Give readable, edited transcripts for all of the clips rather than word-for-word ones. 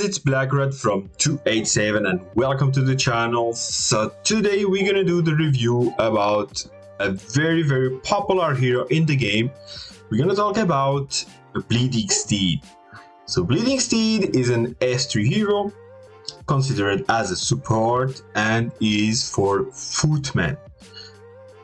guys, it's Blackrat from 287 and welcome to the channel. So today we're gonna do the review about a very popular hero in the game. We're gonna talk about Bleeding Steed. So Bleeding Steed is an S3 hero considered as a support and is for footmen.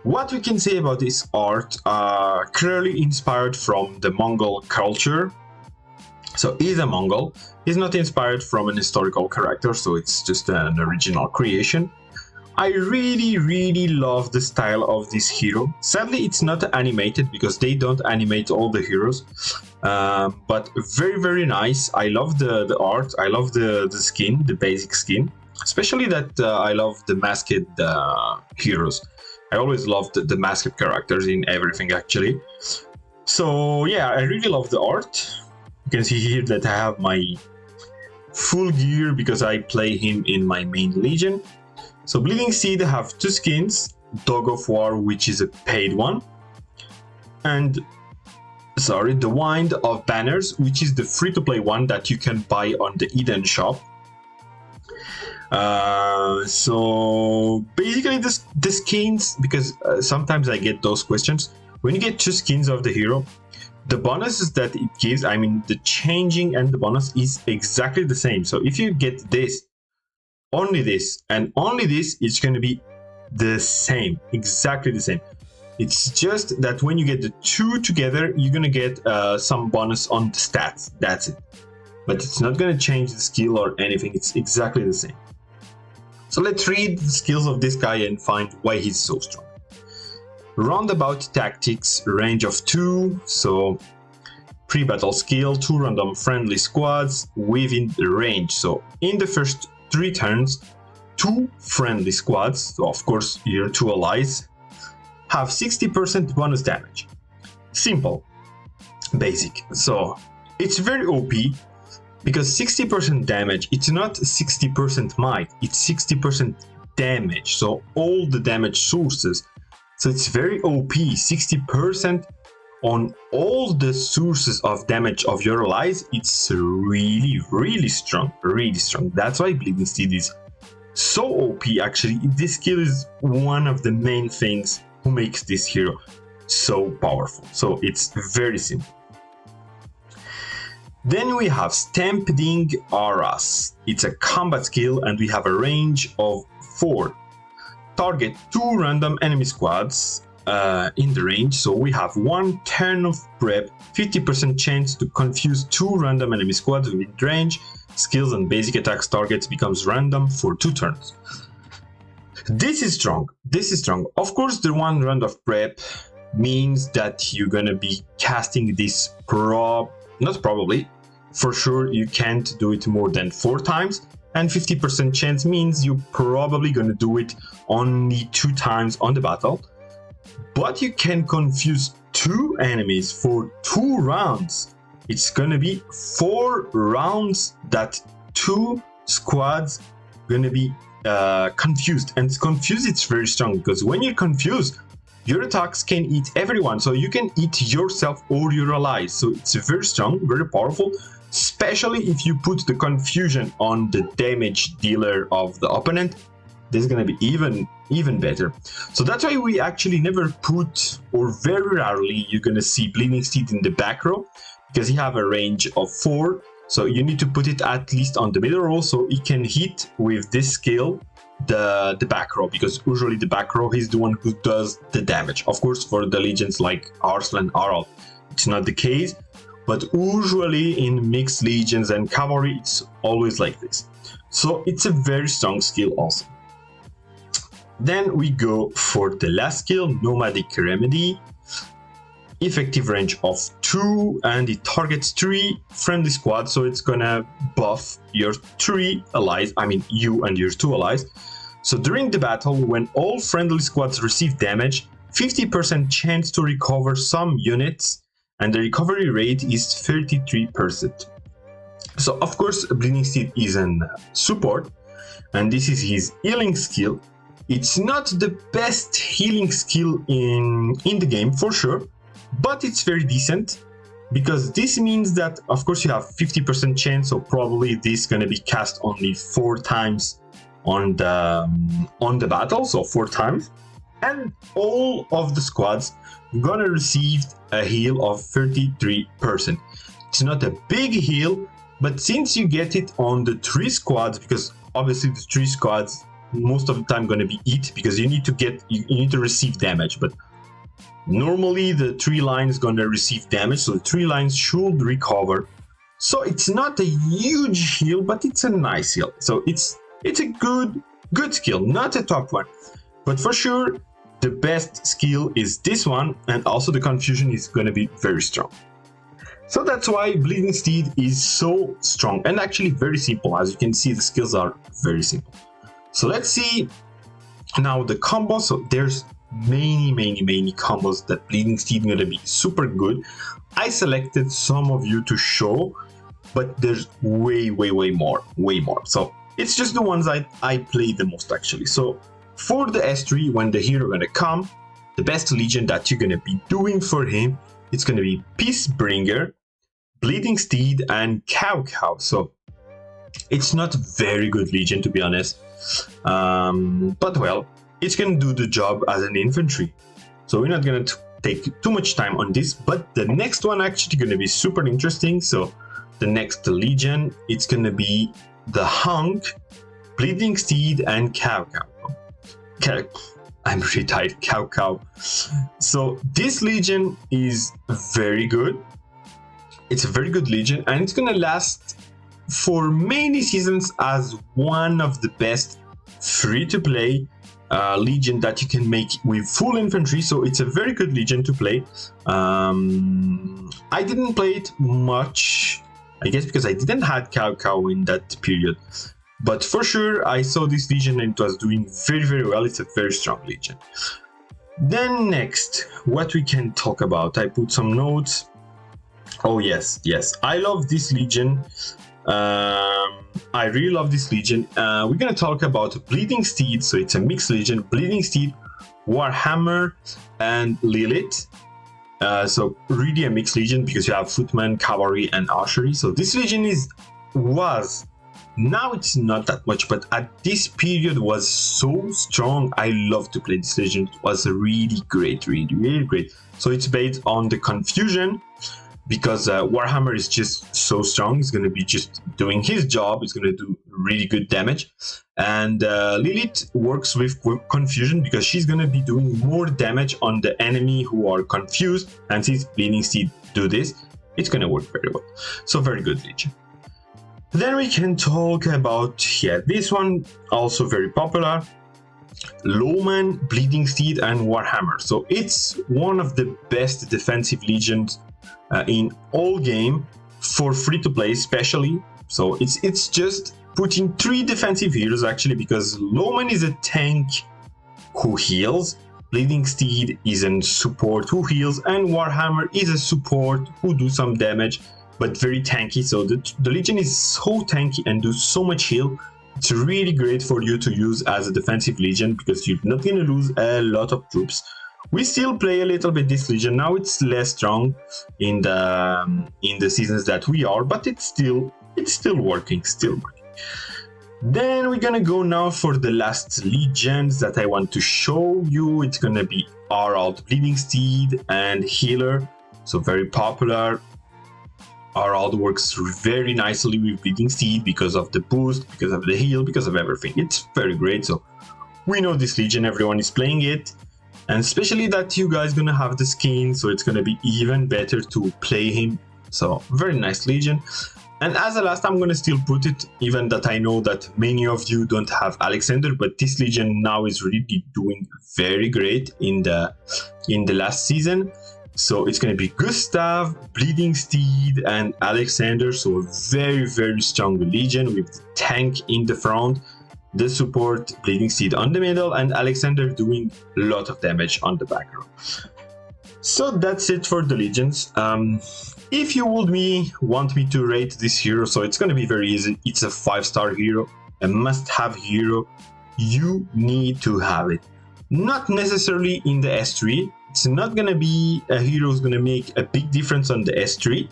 What we can say about this art are clearly inspired from the Mongol culture. So he's a Mongol. He's not inspired from an historical character, so it's just an original creation. I really love the style of this hero. Sadly, it's not animated because they don't animate all the heroes, but very nice. I love the art. I love the skin, the basic skin, especially that I love the masked heroes. I always loved the masked characters in everything, actually. So yeah, I really love the art. You can see here that I have my full gear because I play him in my main legion. So Bleeding Steed have two skins, Dog of War, which is a paid one, and the Wind of Banners, which is the free-to-play one that you can buy on the Eden shop. So basically the skins, because sometimes I get those questions, when you get two skins of the hero, the bonuses that it gives, I mean the changing and the bonus is exactly the same. So if you get this, only this, and only this, it's going to be the same, exactly the same. It's just that when you get the two together, you're going to get some bonus on the stats, that's it. But it's not going to change the skill or anything, it's exactly the same. So let's read the skills of this guy and find why he's so strong. Roundabout tactics, range of 2, so pre-battle skill, 2 random friendly squads within the range. So in the first 3 turns, 2 friendly squads, so of course your 2 allies, have 60% bonus damage. Simple, basic. So it's very OP because 60% damage, it's not 60% might, it's 60% damage. So all the damage sources. So it's very OP, 60% on all the sources of damage of your allies. It's really strong, really strong. That's why Bleeding Steed is so OP. Actually, this skill is one of the main things who makes this hero so powerful. So it's very simple. Then we have Stampeding Auras. It's a combat skill and we have a range of 4. Target 2 random enemy squads in the range. So we have 1 turn of prep, 50% chance to confuse 2 random enemy squads within range. Skills and basic attacks targets becomes random for 2 turns. This is strong. This is strong. Of course, the 1 round of prep means that you're gonna be casting this not probably, for sure you can't do it more than 4 times. And 50% chance means you're probably going to do it only 2 times on the battle. But you can confuse 2 enemies for 2 rounds. It's going to be 4 rounds that 2 squads going to be confused. And confused, it's very strong because when you're confused, your attacks can eat everyone. So you can eat yourself or your allies. So it's very strong, very powerful. Especially if you put the confusion on the damage dealer of the opponent, this is going to be even better. So that's why we actually never put, or very rarely, you're going to see Bleeding Steed in the back row, because you have a range of 4. So you need to put it at least on the middle row, so it can hit with this skill the back row, because usually the back row is the one who does the damage. Of course, for the legions like Arslan, Aral, it's not the case. But usually in mixed legions and cavalry, it's always like this. So it's a very strong skill also. Then we go for the last skill, Nomadic Remedy. Effective range of 2 and it targets 3 friendly squads. So it's gonna buff your 3 allies, I mean you and your 2 allies. So during the battle, when all friendly squads receive damage, 50% chance to recover some units, and the recovery rate is 33%. So of course Bleeding Steed is a support, and this is his healing skill. It's not the best healing skill in the game for sure, but it's very decent. because this means that, of course, you have 50% chance, so probably this is going to be cast only 4 times on the battle, so 4 times, and all of the squads gonna receive a heal of 33%. It's not a big heal, but since you get it on the 3 squads, because obviously the 3 squads most of the time gonna be it, because you need to receive damage, but normally the 3 lines gonna receive damage, so the 3 lines should recover. So it's not a huge heal, but it's a nice heal. So it's a good skill, not a top one, but for sure the best skill is this one, and also the confusion is going to be very strong. So that's why Bleeding Steed is so strong and actually very simple. As you can see, the skills are very simple. So let's see now the combos. So there's many combos that Bleeding Steed is going to be super good. I selected some of you to show, but there's way more. So it's just the ones I play the most actually. So for the S3, when the hero gonna come, the best legion that you're gonna be doing for him, it's gonna be Peacebringer, Bleeding Steed, and Cow. So it's not a very good legion, to be honest, but well, it's gonna do the job as an infantry. So we're not gonna take too much time on this, but the next one actually gonna be super interesting. So the next legion, it's gonna be the Hunk, Bleeding Steed, and Cow. I'm really tired. Cow. So this legion is very good. It's a very good legion, and it's gonna last for many seasons as one of the best free-to-play legion that you can make with full infantry. So it's a very good legion to play. I didn't play it much, I guess, because I didn't have Cow in that period. But for sure, I saw this legion and it was doing very well. It's a very strong legion. Then next, what we can talk about. I put some notes. Oh yes, I love this legion. I really love this legion. We're gonna talk about Bleeding Steed. So it's a mixed legion. Bleeding Steed, Warhammer, and Lilith. So really a mixed legion because you have footman, cavalry, and archery. So this legion was. Now it's not that much, but at this period was so strong. I love to play this legion. It was really great, really great. So it's based on the confusion, because Warhammer is just so strong. It's going to be just doing his job. It's going to do really good damage. And Lilith works with confusion because she's going to be doing more damage on the enemy who are confused. And since Bleeding Steed do this, it's going to work very well. So very good legion. Then we can talk about, this one also very popular, Lowman, Bleeding Steed, and Warhammer. So it's one of the best defensive legions in all game for free to play, especially. So it's just putting 3 defensive heroes actually, because Lowman is a tank who heals, Bleeding Steed is a support who heals, and Warhammer is a support who do some damage, but very tanky. So the legion is so tanky and do so much heal. It's really great for you to use as a defensive legion because you're not going to lose a lot of troops. We still play a little bit this legion. Now it's less strong in the seasons that we are, but it's still working, Then we're gonna go now for the last legions that I want to show you. It's gonna be Harald, Bleeding Steed, and Healer. So very popular. Harald works very nicely with Bleeding Steed because of the boost, because of the heal, because of everything. It's very great. So we know this legion, everyone is playing it, and especially that you guys gonna have the skin, so it's gonna be even better to play him. So very nice legion. And as a last, I'm gonna still put it, even that I know that many of you don't have Alexander, but this legion now is really doing very great in the last season. So it's going to be Gustav, Bleeding Steed, and Alexander. So a very, very strong legion with the tank in the front, the support, Bleeding Steed on the middle, and Alexander doing a lot of damage on the back row. So that's it for the legions. If you want me to rate this hero, so it's going to be very easy. It's a 5-star hero, a must-have hero. You need to have it. Not necessarily in the S3. it's not gonna be a hero who's gonna make a big difference on the S3,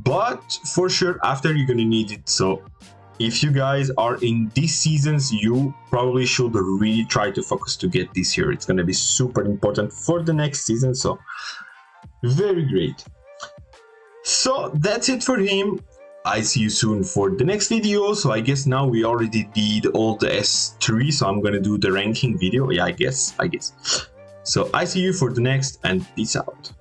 but for sure after you're gonna need it. So if you guys are in these seasons, you probably should really try to focus to get this here. It's gonna be super important for the next season, so very great. So that's it for him. I see you soon for the next video. So I guess now we already did all the S3, so I'm gonna do the ranking video. Yeah, I guess. So I see you for the next, and peace out.